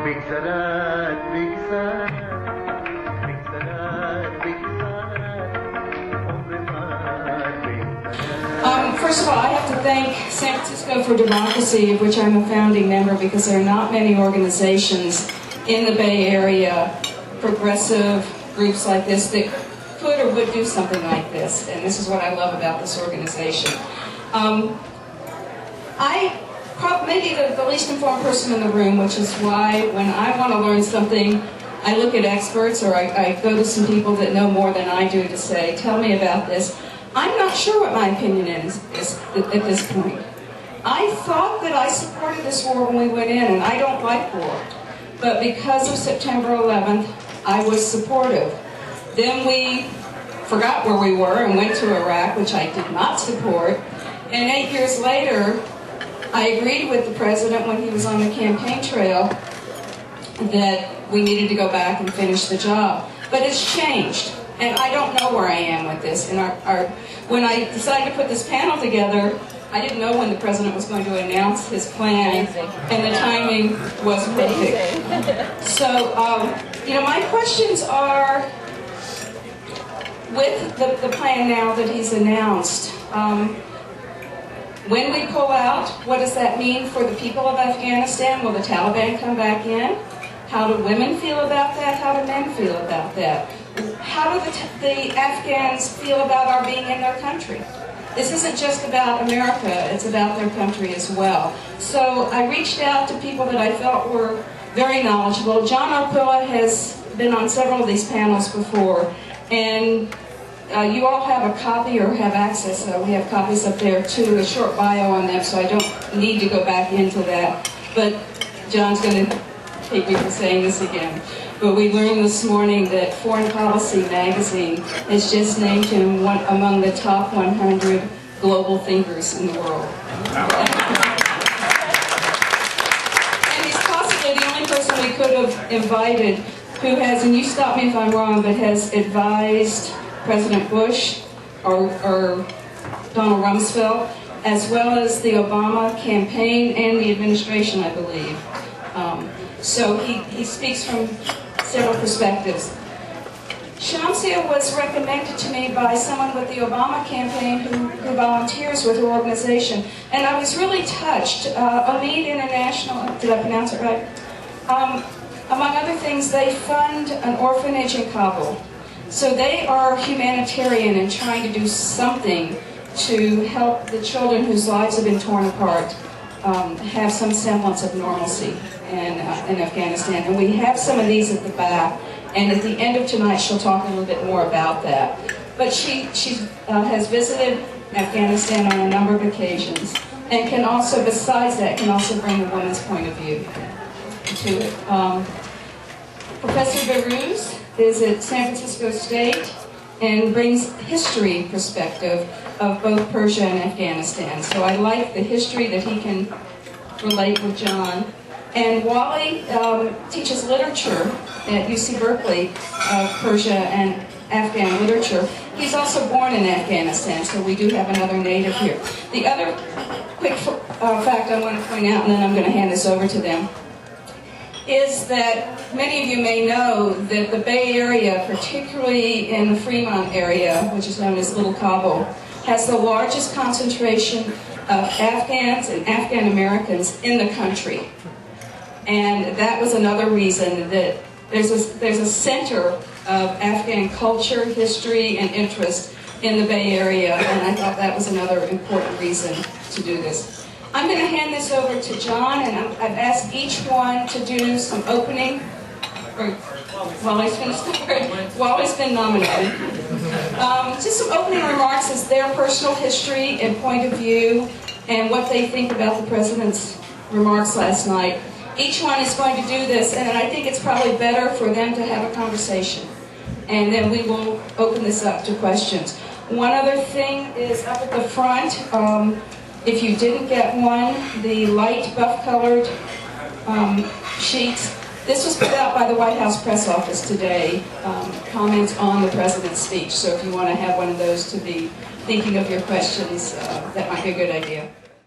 First of all, I have to thank San Francisco for Democracy, of which I'm a founding member, because there are not many organizations in the Bay Area, progressive groups like this, that could or would do something like this. And this is what I love about this organization. I'm maybe the least informed person in the room, which is why when I want to learn something, I look at experts, or I go to some people that know more than I do to say, tell me about this. I'm not sure what my opinion is at this point. I thought that I supported this war when we went in, and I don't like war. But because of September 11th, I was supportive. Then we forgot where we were and went to Iraq, which I did not support. And 8 years later, I agreed with the president when he was on the campaign trail that we needed to go back and finish the job. But it's changed. And I don't know where I am with this. And when I decided to put this panel together, I didn't know when the president was going to announce his plan, and the timing was perfect. So, my questions are, with the plan now that he's announced, when we pull out, what does that mean for the people of Afghanistan? Will the Taliban come back in? How do women feel about that? How do men feel about that? How do the Afghans feel about our being in their country? This isn't just about America, it's about their country as well. So I reached out to people that I felt were very knowledgeable. John Arpilla has been on several of these panels before, and you all have a copy or have access. We have copies up there too, a short bio on them, so I don't need to go back into that. But John's going to hate me for saying this again. But we learned this morning that Foreign Policy magazine has just named him among the top 100 global thinkers in the world. And he's possibly the only person we could have invited who has, and you stop me if I'm wrong, but has advised President Bush or Donald Rumsfeld, as well as the Obama campaign and the administration, I believe. So he speaks from several perspectives. Shamsia was recommended to me by someone with the Obama campaign who volunteers with her organization, and I was really touched. Omid International, did I pronounce it right? Among other things, they fund an orphanage in Kabul. So they are humanitarian and trying to do something to help the children whose lives have been torn apart have some semblance of normalcy in Afghanistan. And we have some of these at the back, and at the end of tonight she'll talk a little bit more about that. But she has visited Afghanistan on a number of occasions, and can also, besides that, can also bring the woman's point of view to it. Professor Behrooz is at San Francisco State and brings history perspective of both Persia and Afghanistan. So I like the history that he can relate with John. And Wally teaches literature at UC Berkeley of Persia and Afghan literature. He's also born in Afghanistan, so we do have another native here. The other quick fact I want to point out, and then I'm going to hand this over to them, is that many of you may know that the Bay Area, particularly in the Fremont area, which is known as Little Kabul, has the largest concentration of Afghans and Afghan Americans in the country. And that was another reason that there's a center of Afghan culture, history, and interest in the Bay Area, and I thought that was another important reason to do this. I'm going to hand this over to John, and I've asked each one to do some opening, or Wally's going to start. Wally's been nominated. Just some opening remarks as their personal history and point of view, and what they think about the President's remarks last night. Each one is going to do this, and I think it's probably better for them to have a conversation. And then we will open this up to questions. One other thing is up at the front, if you didn't get one, the light buff-colored sheets, this was put out by the White House press office today, comments on the President's speech. So if you want to have one of those to be thinking of your questions, that might be a good idea.